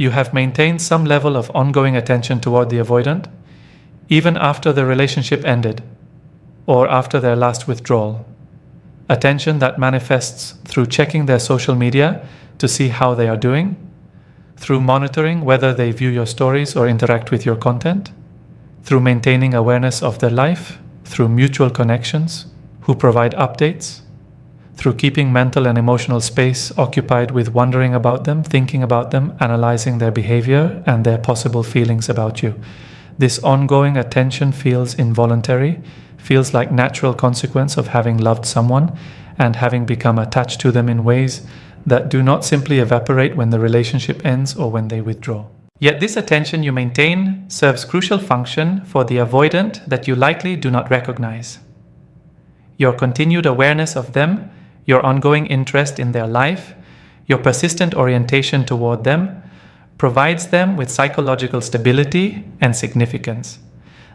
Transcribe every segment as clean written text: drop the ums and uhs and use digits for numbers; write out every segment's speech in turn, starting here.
You have maintained some level of ongoing attention toward the avoidant, even after the relationship ended, or after their last withdrawal. Attention that manifests through checking their social media to see how they are doing, through monitoring whether they view your stories or interact with your content, through maintaining awareness of their life, through mutual connections, who provide updates, through keeping mental and emotional space occupied with wondering about them, thinking about them, analyzing their behavior and their possible feelings about you. This ongoing attention feels involuntary, feels like natural consequence of having loved someone and having become attached to them in ways that do not simply evaporate when the relationship ends or when they withdraw. Yet this attention you maintain serves crucial function for the avoidant that you likely do not recognize. Your continued awareness of them, your ongoing interest in their life, your persistent orientation toward them, provides them with psychological stability and significance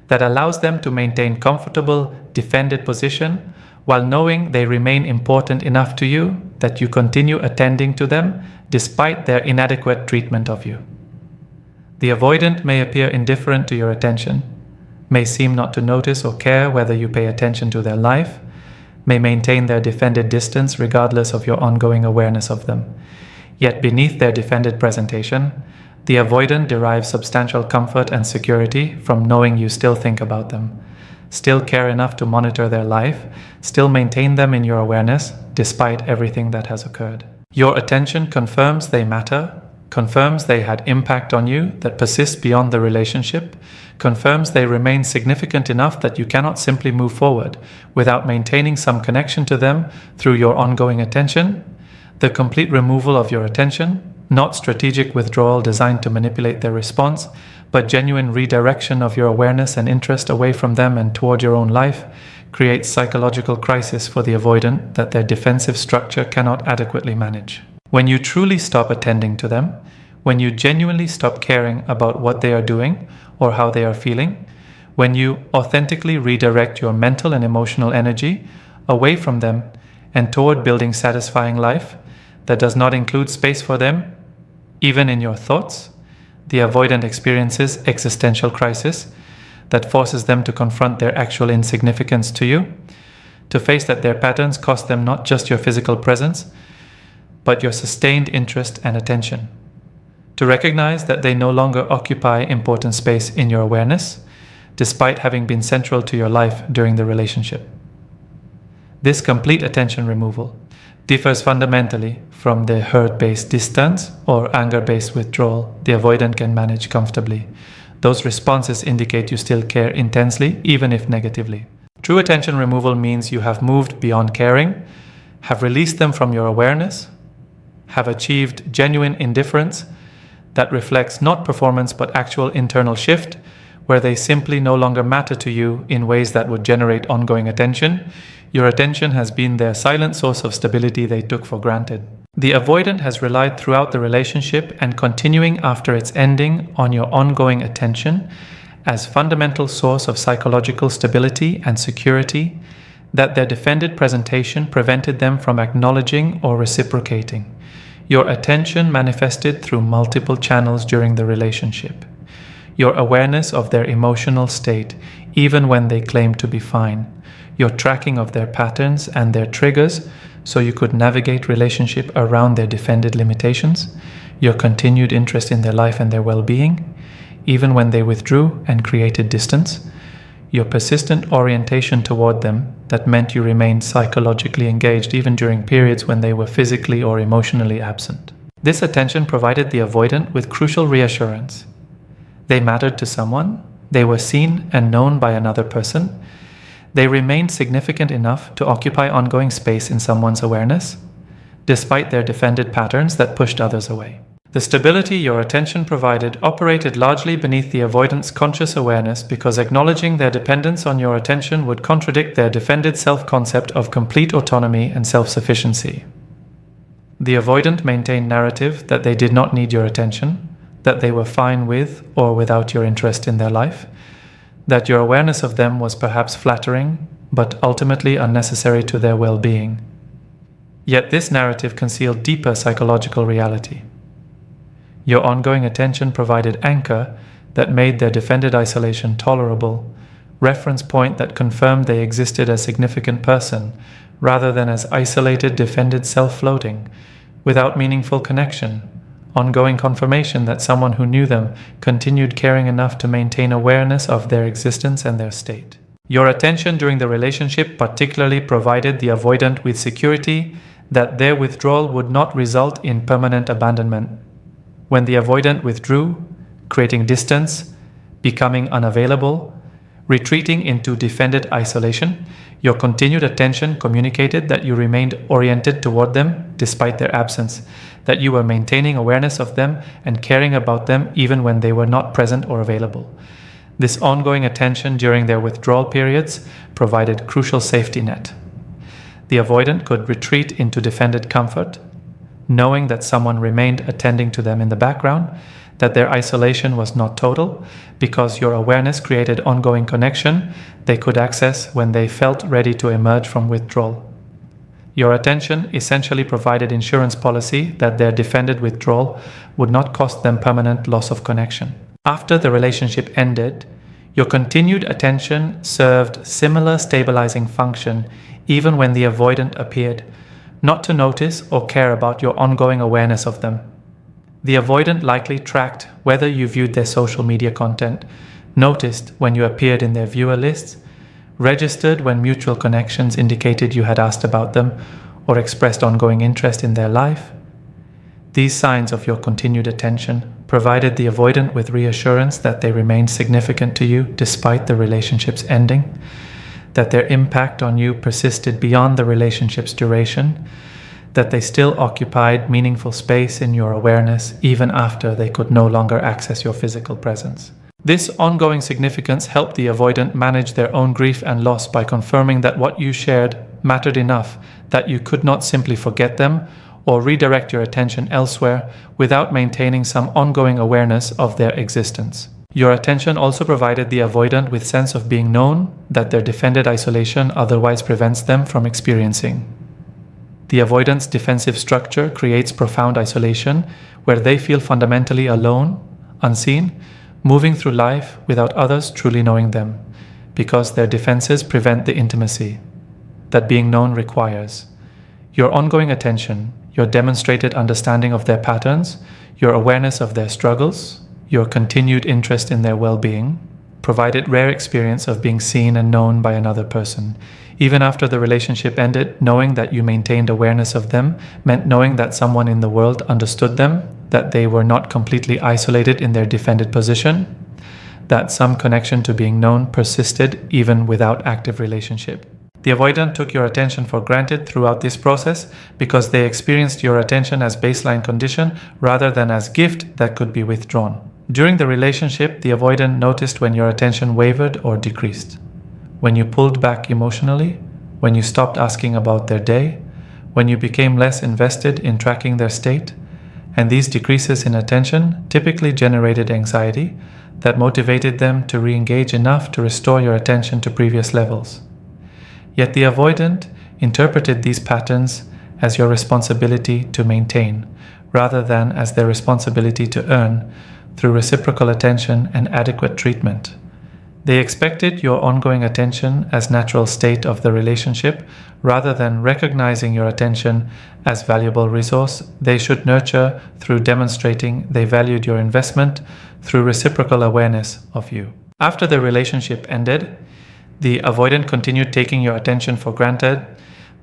that allows them to maintain comfortable, defended position while knowing they remain important enough to you that you continue attending to them despite their inadequate treatment of you. The avoidant may appear indifferent to your attention, may seem not to notice or care whether you pay attention to their life, may maintain their defended distance regardless of your ongoing awareness of them. Yet beneath their defended presentation, the avoidant derives substantial comfort and security from knowing you still think about them, still care enough to monitor their life, still maintain them in your awareness despite everything that has occurred. Your attention confirms they matter, confirms they had impact on you that persists beyond the relationship, confirms they remain significant enough that you cannot simply move forward without maintaining some connection to them through your ongoing attention. The complete removal of your attention, not strategic withdrawal designed to manipulate their response, but genuine redirection of your awareness and interest away from them and toward your own life, creates psychological crisis for the avoidant that their defensive structure cannot adequately manage. When you truly stop attending to them, when you genuinely stop caring about what they are doing or how they are feeling, when you authentically redirect your mental and emotional energy away from them and toward building satisfying life that does not include space for them, even in your thoughts, the avoidant experiences existential crisis that forces them to confront their actual insignificance to you, to face that their patterns cost them not just your physical presence, but your sustained interest and attention, to recognize that they no longer occupy important space in your awareness, despite having been central to your life during the relationship. This complete attention removal differs fundamentally from the hurt-based distance or anger-based withdrawal the avoidant can manage comfortably. Those responses indicate you still care intensely, even if negatively. True attention removal means you have moved beyond caring, have released them from your awareness, have achieved genuine indifference that reflects not performance but actual internal shift, where they simply no longer matter to you in ways that would generate ongoing attention. Your attention has been their silent source of stability they took for granted. The avoidant has relied throughout the relationship and continuing after its ending on your ongoing attention as fundamental source of psychological stability and security that their defended presentation prevented them from acknowledging or reciprocating. Your attention manifested through multiple channels during the relationship. Your awareness of their emotional state, even when they claim to be fine. Your tracking of their patterns and their triggers so you could navigate relationship around their defended limitations. Your continued interest in their life and their well-being, even when they withdrew and created distance. Your persistent orientation toward them that meant you remained psychologically engaged even during periods when they were physically or emotionally absent. This attention provided the avoidant with crucial reassurance. They mattered to someone, they were seen and known by another person, they remained significant enough to occupy ongoing space in someone's awareness, despite their defended patterns that pushed others away. The stability your attention provided operated largely beneath the avoidant's conscious awareness because acknowledging their dependence on your attention would contradict their defended self-concept of complete autonomy and self-sufficiency. The avoidant maintained narrative that they did not need your attention, that they were fine with or without your interest in their life, that your awareness of them was perhaps flattering, but ultimately unnecessary to their well-being. Yet this narrative concealed deeper psychological reality. Your ongoing attention provided anchor that made their defended isolation tolerable, reference point that confirmed they existed as significant person, rather than as isolated, defended self-floating, without meaningful connection, ongoing confirmation that someone who knew them continued caring enough to maintain awareness of their existence and their state. Your attention during the relationship particularly provided the avoidant with security that their withdrawal would not result in permanent abandonment. When the avoidant withdrew, creating distance, becoming unavailable, retreating into defended isolation, your continued attention communicated that you remained oriented toward them despite their absence, that you were maintaining awareness of them and caring about them even when they were not present or available. This ongoing attention during their withdrawal periods provided crucial safety net. The avoidant could retreat into defended comfort, knowing that someone remained attending to them in the background, that their isolation was not total, because your awareness created ongoing connection they could access when they felt ready to emerge from withdrawal. Your attention essentially provided insurance policy that their defended withdrawal would not cost them permanent loss of connection. After the relationship ended, your continued attention served similar stabilizing function even when the avoidant appeared, not to notice or care about your ongoing awareness of them. The avoidant likely tracked whether you viewed their social media content, noticed when you appeared in their viewer lists, registered when mutual connections indicated you had asked about them or expressed ongoing interest in their life. These signs of your continued attention provided the avoidant with reassurance that they remained significant to you despite the relationship's ending, that their impact on you persisted beyond the relationship's duration, that they still occupied meaningful space in your awareness even after they could no longer access your physical presence. This ongoing significance helped the avoidant manage their own grief and loss by confirming that what you shared mattered enough that you could not simply forget them or redirect your attention elsewhere without maintaining some ongoing awareness of their existence. Your attention also provided the avoidant with sense of being known that their defended isolation otherwise prevents them from experiencing. The avoidant's defensive structure creates profound isolation where they feel fundamentally alone, unseen, moving through life without others truly knowing them, because their defenses prevent the intimacy that being known requires. Your ongoing attention, your demonstrated understanding of their patterns, your awareness of their struggles, your continued interest in their well-being, provided rare experience of being seen and known by another person. Even after the relationship ended, knowing that you maintained awareness of them meant knowing that someone in the world understood them, that they were not completely isolated in their defended position, that some connection to being known persisted even without active relationship. The avoidant took your attention for granted throughout this process because they experienced your attention as baseline condition rather than as gift that could be withdrawn. During the relationship, the avoidant noticed when your attention wavered or decreased, when you pulled back emotionally, when you stopped asking about their day, when you became less invested in tracking their state, and these decreases in attention typically generated anxiety that motivated them to re-engage enough to restore your attention to previous levels. Yet the avoidant interpreted these patterns as your responsibility to maintain, rather than as their responsibility to earn through reciprocal attention and adequate treatment. They expected your ongoing attention as natural state of the relationship, rather than recognizing your attention as valuable resource they should nurture through demonstrating they valued your investment through reciprocal awareness of you. After the relationship ended, the avoidant continued taking your attention for granted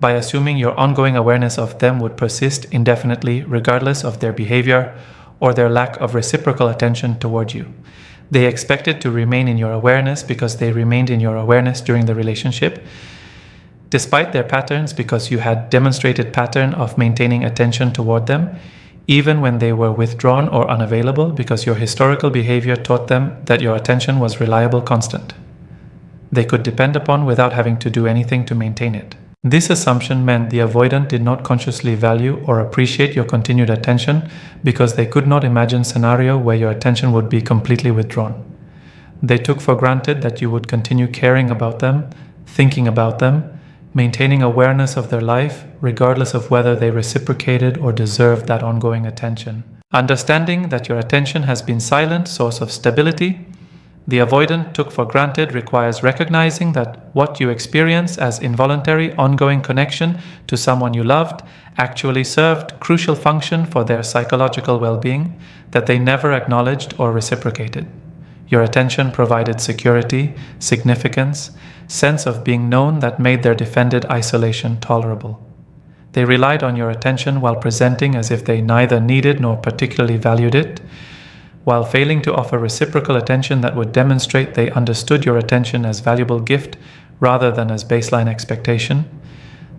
by assuming your ongoing awareness of them would persist indefinitely regardless of their behavior or their lack of reciprocal attention toward you. They expected to remain in your awareness because they remained in your awareness during the relationship, despite their patterns, because you had demonstrated pattern of maintaining attention toward them, even when they were withdrawn or unavailable, because your historical behavior taught them that your attention was reliable, constant. They could depend upon without having to do anything to maintain it. This assumption meant the avoidant did not consciously value or appreciate your continued attention because they could not imagine a scenario where your attention would be completely withdrawn. They took for granted that you would continue caring about them, thinking about them, maintaining awareness of their life regardless of whether they reciprocated or deserved that ongoing attention. Understanding that your attention has been a silent source of stability, the avoidant took for granted requires recognizing that what you experience as involuntary ongoing connection to someone you loved actually served crucial function for their psychological well-being that they never acknowledged or reciprocated. Your attention provided security, significance, sense of being known that made their defended isolation tolerable. They relied on your attention while presenting as if they neither needed nor particularly valued it, while failing to offer reciprocal attention that would demonstrate they understood your attention as valuable gift rather than as baseline expectation.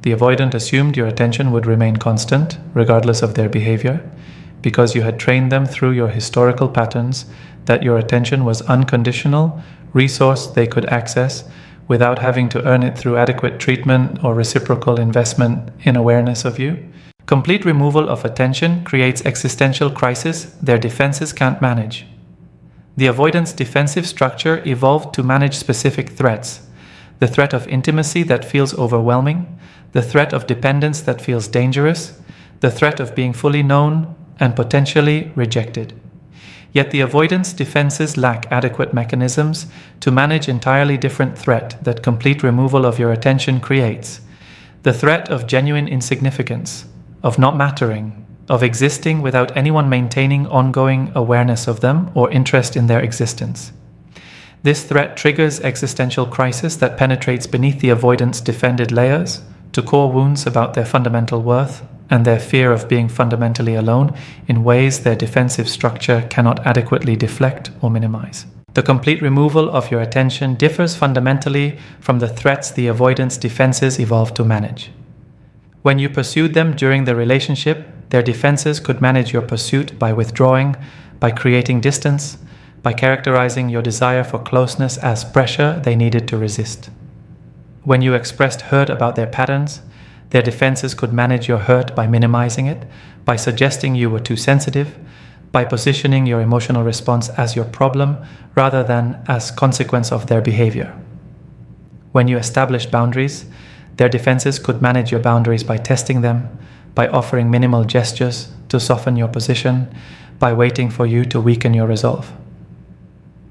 The avoidant assumed your attention would remain constant, regardless of their behavior, because you had trained them through your historical patterns that your attention was unconditional, resource they could access without having to earn it through adequate treatment or reciprocal investment in awareness of you. Complete removal of attention creates existential crisis their defenses can't manage. The avoidant's defensive structure evolved to manage specific threats: the threat of intimacy that feels overwhelming, the threat of dependence that feels dangerous, the threat of being fully known and potentially rejected. Yet the avoidant's defenses lack adequate mechanisms to manage entirely different threat that complete removal of your attention creates: the threat of genuine insignificance, of not mattering, of existing without anyone maintaining ongoing awareness of them or interest in their existence. This threat triggers existential crisis that penetrates beneath the avoidant's defended layers to core wounds about their fundamental worth and their fear of being fundamentally alone in ways their defensive structure cannot adequately deflect or minimize. The complete removal of your attention differs fundamentally from the threats the avoidant's defenses evolved to manage. When you pursued them during the relationship, their defenses could manage your pursuit by withdrawing, by creating distance, by characterizing your desire for closeness as pressure they needed to resist. When you expressed hurt about their patterns, their defenses could manage your hurt by minimizing it, by suggesting you were too sensitive, by positioning your emotional response as your problem rather than as consequence of their behavior. When you established boundaries, their defenses could manage your boundaries by testing them, by offering minimal gestures to soften your position, by waiting for you to weaken your resolve.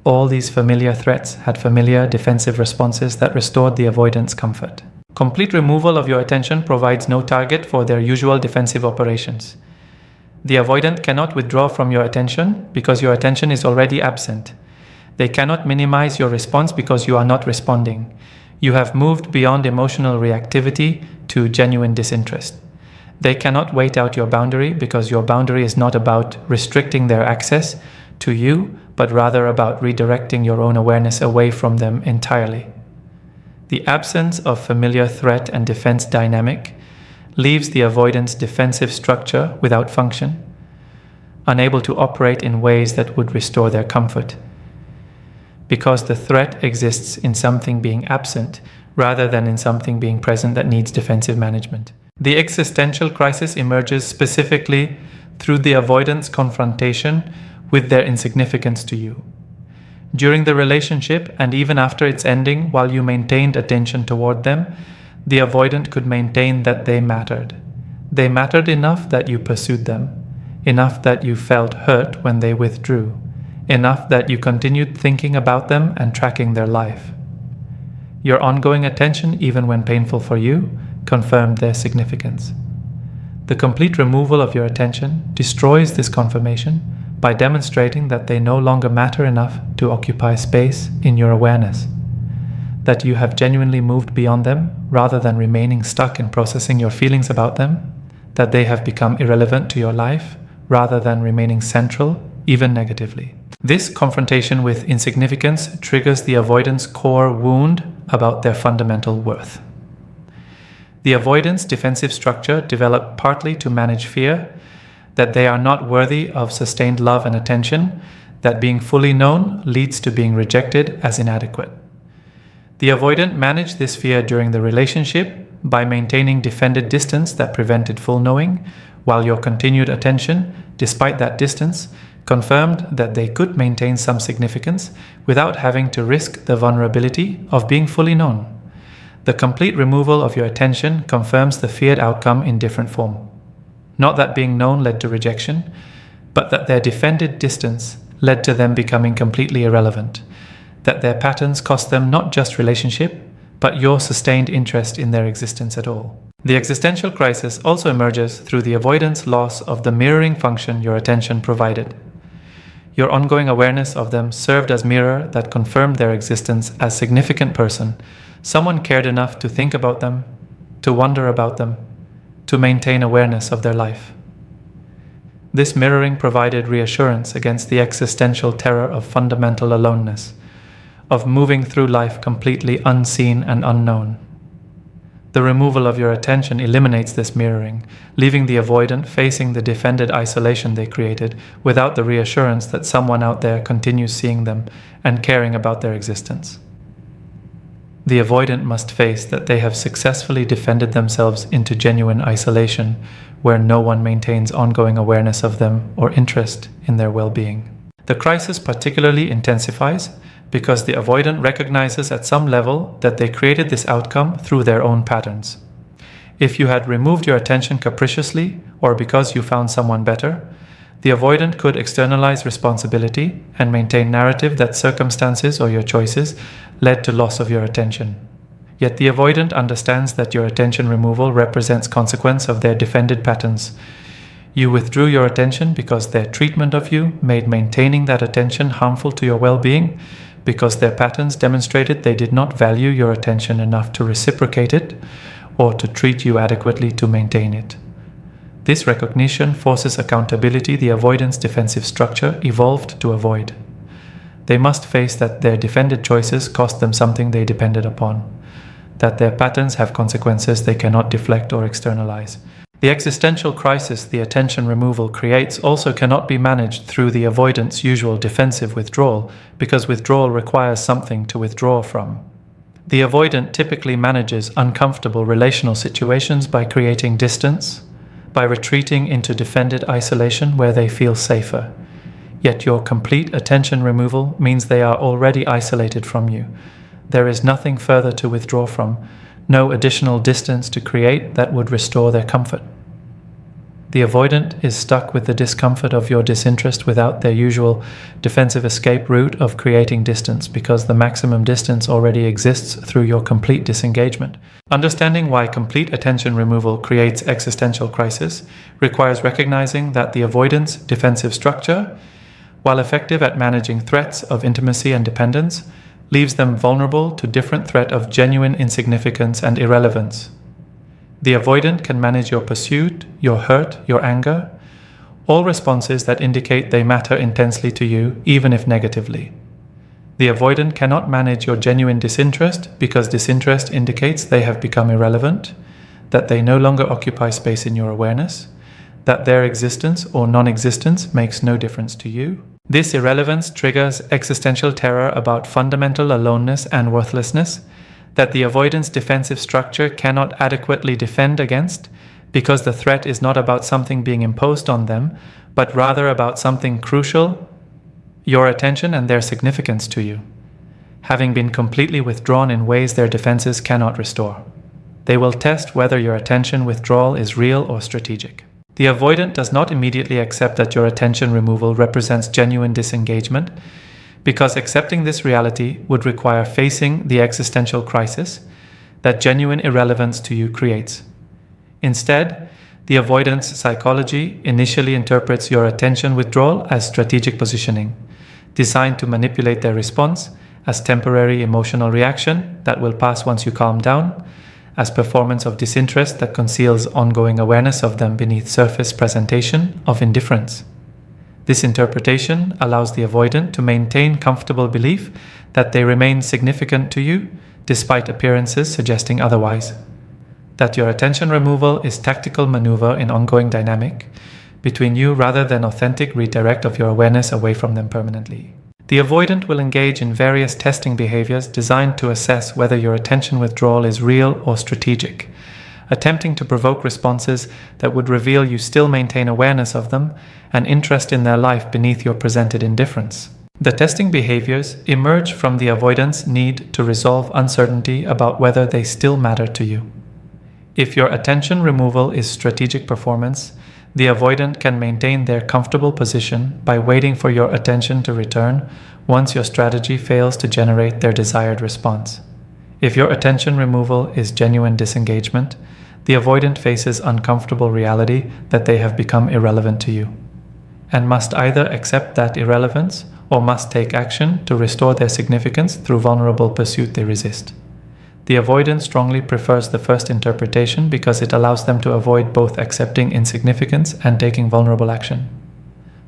All these familiar threats had familiar defensive responses that restored the avoidant's comfort. Complete removal of your attention provides no target for their usual defensive operations. The avoidant cannot withdraw from your attention because your attention is already absent. They cannot minimize your response because you are not responding. You have moved beyond emotional reactivity to genuine disinterest. They cannot wait out your boundary because your boundary is not about restricting their access to you, but rather about redirecting your own awareness away from them entirely. The absence of familiar threat and defense dynamic leaves the avoidant's defensive structure without function, unable to operate in ways that would restore their comfort. Because the threat exists in something being absent rather than in something being present that needs defensive management. The existential crisis emerges specifically through the avoidant's confrontation with their insignificance to you. During the relationship and even after its ending, while you maintained attention toward them, the avoidant could maintain that they mattered. They mattered enough that you pursued them, enough that you felt hurt when they withdrew, enough that you continued thinking about them and tracking their life. Your ongoing attention, even when painful for you, confirmed their significance. The complete removal of your attention destroys this confirmation by demonstrating that they no longer matter enough to occupy space in your awareness, that you have genuinely moved beyond them rather than remaining stuck in processing your feelings about them, that they have become irrelevant to your life rather than remaining central, even negatively. This confrontation with insignificance triggers the avoidant's core wound about their fundamental worth. The avoidant's defensive structure developed partly to manage fear that they are not worthy of sustained love and attention, that being fully known leads to being rejected as inadequate. The avoidant managed this fear during the relationship by maintaining defended distance that prevented full knowing, while your continued attention, despite that distance, confirmed that they could maintain some significance without having to risk the vulnerability of being fully known. The complete removal of your attention confirms the feared outcome in different form. Not that being known led to rejection, but that their defended distance led to them becoming completely irrelevant, that their patterns cost them not just relationship, but your sustained interest in their existence at all. The existential crisis also emerges through the avoidance loss of the mirroring function your attention provided. Your ongoing awareness of them served as mirror that confirmed their existence as significant person, someone cared enough to think about them, to wonder about them, to maintain awareness of their life. This mirroring provided reassurance against the existential terror of fundamental aloneness, of moving through life completely unseen and unknown. The removal of your attention eliminates this mirroring, leaving the avoidant facing the defended isolation they created without the reassurance that someone out there continues seeing them and caring about their existence. The avoidant must face that they have successfully defended themselves into genuine isolation, where no one maintains ongoing awareness of them or interest in their well-being. The crisis particularly intensifies because the avoidant recognizes at some level that they created this outcome through their own patterns. If you had removed your attention capriciously or because you found someone better, the avoidant could externalize responsibility and maintain narrative that circumstances or your choices led to loss of your attention. Yet the avoidant understands that your attention removal represents consequence of their defended patterns. You withdrew your attention because their treatment of you made maintaining that attention harmful to your well-being, because their patterns demonstrated they did not value your attention enough to reciprocate it or to treat you adequately to maintain it. This recognition forces accountability the avoidance defensive structure evolved to avoid. They must face that their defended choices cost them something they depended upon, that their patterns have consequences they cannot deflect or externalize. The existential crisis the attention removal creates also cannot be managed through the avoidant's usual defensive withdrawal, because withdrawal requires something to withdraw from. The avoidant typically manages uncomfortable relational situations by creating distance, by retreating into defended isolation where they feel safer. Yet your complete attention removal means they are already isolated from you. There is nothing further to withdraw from, no additional distance to create that would restore their comfort. The avoidant is stuck with the discomfort of your disinterest without their usual defensive escape route of creating distance, because the maximum distance already exists through your complete disengagement. Understanding why complete attention removal creates existential crisis requires recognizing that the avoidance defensive structure, while effective at managing threats of intimacy and dependence, leaves them vulnerable to different threat of genuine insignificance and irrelevance. The avoidant can manage your pursuit, your hurt, your anger, all responses that indicate they matter intensely to you, even if negatively. The avoidant cannot manage your genuine disinterest because disinterest indicates they have become irrelevant, that they no longer occupy space in your awareness, that their existence or non-existence makes no difference to you. This irrelevance triggers existential terror about fundamental aloneness and worthlessness that the avoidance defensive structure cannot adequately defend against, because the threat is not about something being imposed on them, but rather about something crucial, your attention and their significance to you, having been completely withdrawn in ways their defenses cannot restore. They will test whether your attention withdrawal is real or strategic. The avoidant does not immediately accept that your attention removal represents genuine disengagement, because accepting this reality would require facing the existential crisis that genuine irrelevance to you creates. Instead, the avoidance psychology initially interprets your attention withdrawal as strategic positioning, designed to manipulate their response as temporary emotional reaction that will pass once you calm down, as performance of disinterest that conceals ongoing awareness of them beneath surface presentation of indifference. This interpretation allows the avoidant to maintain comfortable belief that they remain significant to you despite appearances suggesting otherwise, that your attention removal is tactical maneuver in ongoing dynamic between you rather than authentic redirect of your awareness away from them permanently. The avoidant will engage in various testing behaviors designed to assess whether your attention withdrawal is real or strategic, attempting to provoke responses that would reveal you still maintain awareness of them and interest in their life beneath your presented indifference. The testing behaviors emerge from the avoidant's need to resolve uncertainty about whether they still matter to you. If your attention removal is strategic performance, the avoidant can maintain their comfortable position by waiting for your attention to return once your strategy fails to generate their desired response. If your attention removal is genuine disengagement, the avoidant faces uncomfortable reality that they have become irrelevant to you, and must either accept that irrelevance or must take action to restore their significance through vulnerable pursuit they resist. The avoidant strongly prefers the first interpretation because it allows them to avoid both accepting insignificance and taking vulnerable action.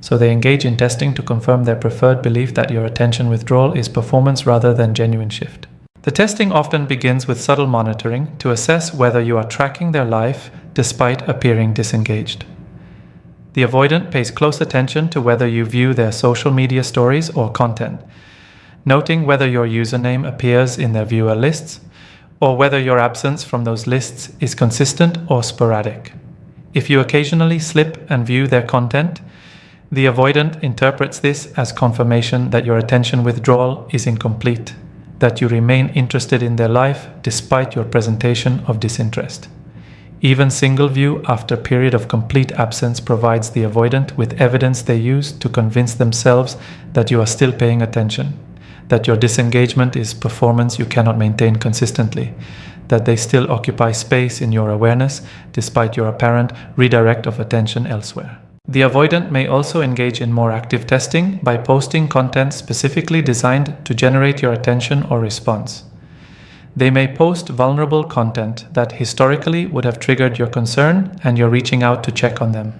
So they engage in testing to confirm their preferred belief that your attention withdrawal is performance rather than genuine shift. The testing often begins with subtle monitoring to assess whether you are tracking their life despite appearing disengaged. The avoidant pays close attention to whether you view their social media stories or content, noting whether your username appears in their viewer lists or whether your absence from those lists is consistent or sporadic. If you occasionally slip and view their content, the avoidant interprets this as confirmation that your attention withdrawal is incomplete, that you remain interested in their life despite your presentation of disinterest. Even single view after a period of complete absence provides the avoidant with evidence they use to convince themselves that you are still paying attention, that your disengagement is performance you cannot maintain consistently, that they still occupy space in your awareness despite your apparent redirect of attention elsewhere. The avoidant may also engage in more active testing by posting content specifically designed to generate your attention or response. They may post vulnerable content that historically would have triggered your concern and you're reaching out to check on them.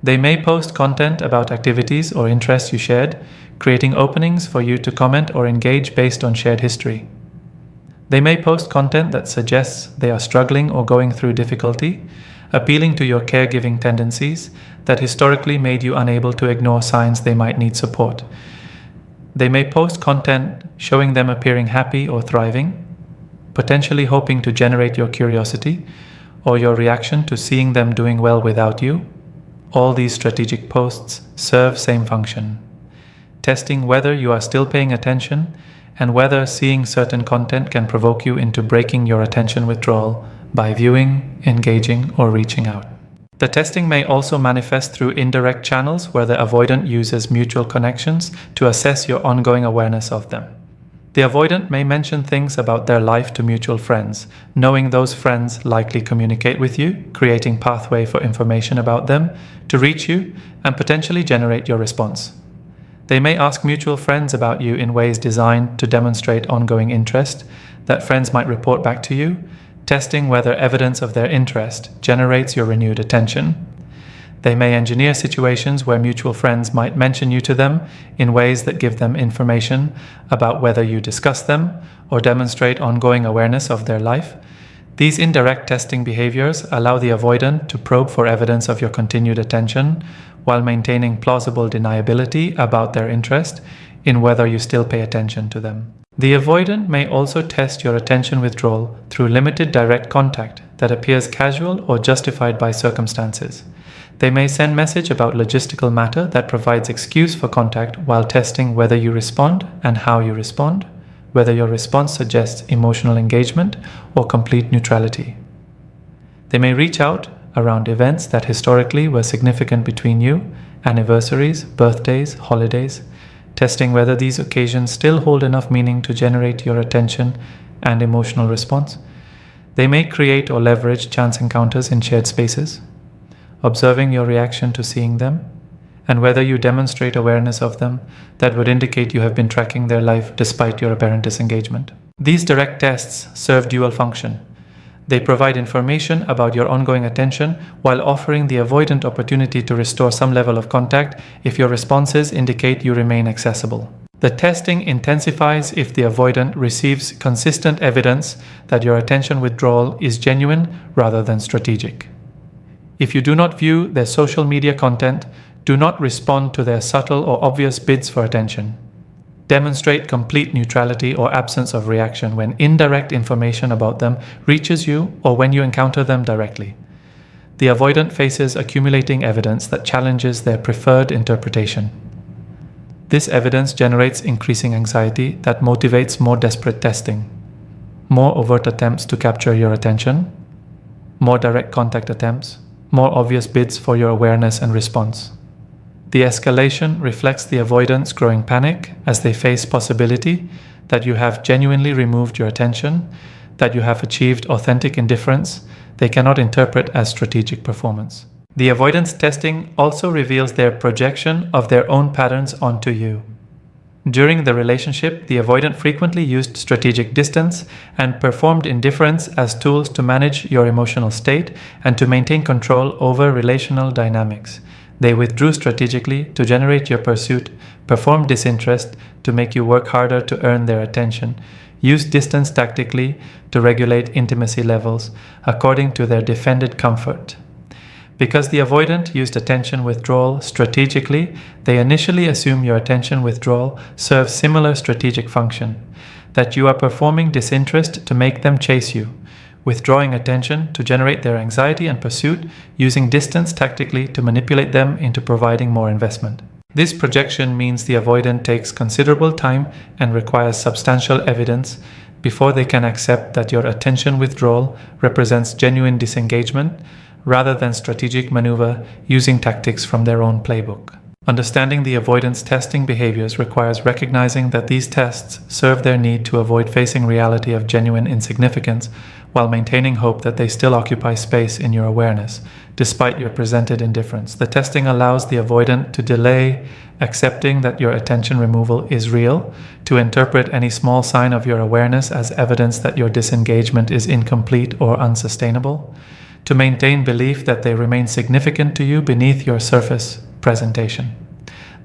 They may post content about activities or interests you shared, creating openings for you to comment or engage based on shared history. They may post content that suggests they are struggling or going through difficulty, appealing to your caregiving tendencies that historically made you unable to ignore signs they might need support. They may post content showing them appearing happy or thriving, potentially hoping to generate your curiosity or your reaction to seeing them doing well without you. All these strategic posts serve same function, testing whether you are still paying attention and whether seeing certain content can provoke you into breaking your attention withdrawal by viewing, engaging, or reaching out. The testing may also manifest through indirect channels where the avoidant uses mutual connections to assess your ongoing awareness of them. The avoidant may mention things about their life to mutual friends, knowing those friends likely communicate with you, creating pathway for information about them to reach you and potentially generate your response. They may ask mutual friends about you in ways designed to demonstrate ongoing interest that friends might report back to you, testing whether evidence of their interest generates your renewed attention. They may engineer situations where mutual friends might mention you to them in ways that give them information about whether you discuss them or demonstrate ongoing awareness of their life. These indirect testing behaviors allow the avoidant to probe for evidence of your continued attention while maintaining plausible deniability about their interest in whether you still pay attention to them. The avoidant may also test your attention withdrawal through limited direct contact that appears casual or justified by circumstances. They may send message about logistical matter that provides excuse for contact while testing whether you respond and how you respond, whether your response suggests emotional engagement or complete neutrality. They may reach out around events that historically were significant between you, anniversaries, birthdays, holidays, testing whether these occasions still hold enough meaning to generate your attention and emotional response. They may create or leverage chance encounters in shared spaces, observing your reaction to seeing them, and whether you demonstrate awareness of them that would indicate you have been tracking their life despite your apparent disengagement. These direct tests serve dual function. They provide information about your ongoing attention while offering the avoidant opportunity to restore some level of contact if your responses indicate you remain accessible. The testing intensifies if the avoidant receives consistent evidence that your attention withdrawal is genuine rather than strategic. If you do not view their social media content, do not respond to their subtle or obvious bids for attention. Demonstrate complete neutrality or absence of reaction when indirect information about them reaches you or when you encounter them directly. The avoidant faces accumulating evidence that challenges their preferred interpretation. This evidence generates increasing anxiety that motivates more desperate testing, more overt attempts to capture your attention, more direct contact attempts, more obvious bids for your awareness and response. The escalation reflects the avoidant's growing panic as they face possibility that you have genuinely removed your attention, that you have achieved authentic indifference they cannot interpret as strategic performance. The avoidance testing also reveals their projection of their own patterns onto you. During the relationship, the avoidant frequently used strategic distance and performed indifference as tools to manage your emotional state and to maintain control over relational dynamics. They withdrew strategically to generate your pursuit, performed disinterest to make you work harder to earn their attention, used distance tactically to regulate intimacy levels according to their defended comfort. Because the avoidant used attention withdrawal strategically, they initially assume your attention withdrawal serves similar strategic function, that you are performing disinterest to make them chase you, withdrawing attention to generate their anxiety and pursuit, using distance tactically to manipulate them into providing more investment. This projection means the avoidant takes considerable time and requires substantial evidence before they can accept that your attention withdrawal represents genuine disengagement rather than strategic maneuver using tactics from their own playbook. Understanding the avoidance testing behaviors requires recognizing that these tests serve their need to avoid facing reality of genuine insignificance while maintaining hope that they still occupy space in your awareness, despite your presented indifference. The testing allows the avoidant to delay accepting that your attention removal is real, to interpret any small sign of your awareness as evidence that your disengagement is incomplete or unsustainable, to maintain belief that they remain significant to you beneath your surface presentation.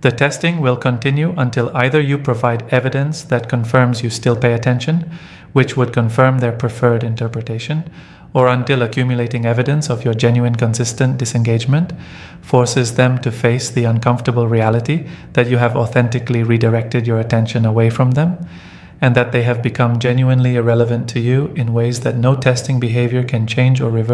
The testing will continue until either you provide evidence that confirms you still pay attention, which would confirm their preferred interpretation, or until accumulating evidence of your genuine consistent disengagement forces them to face the uncomfortable reality that you have authentically redirected your attention away from them, and that they have become genuinely irrelevant to you in ways that no testing behavior can change or reverse.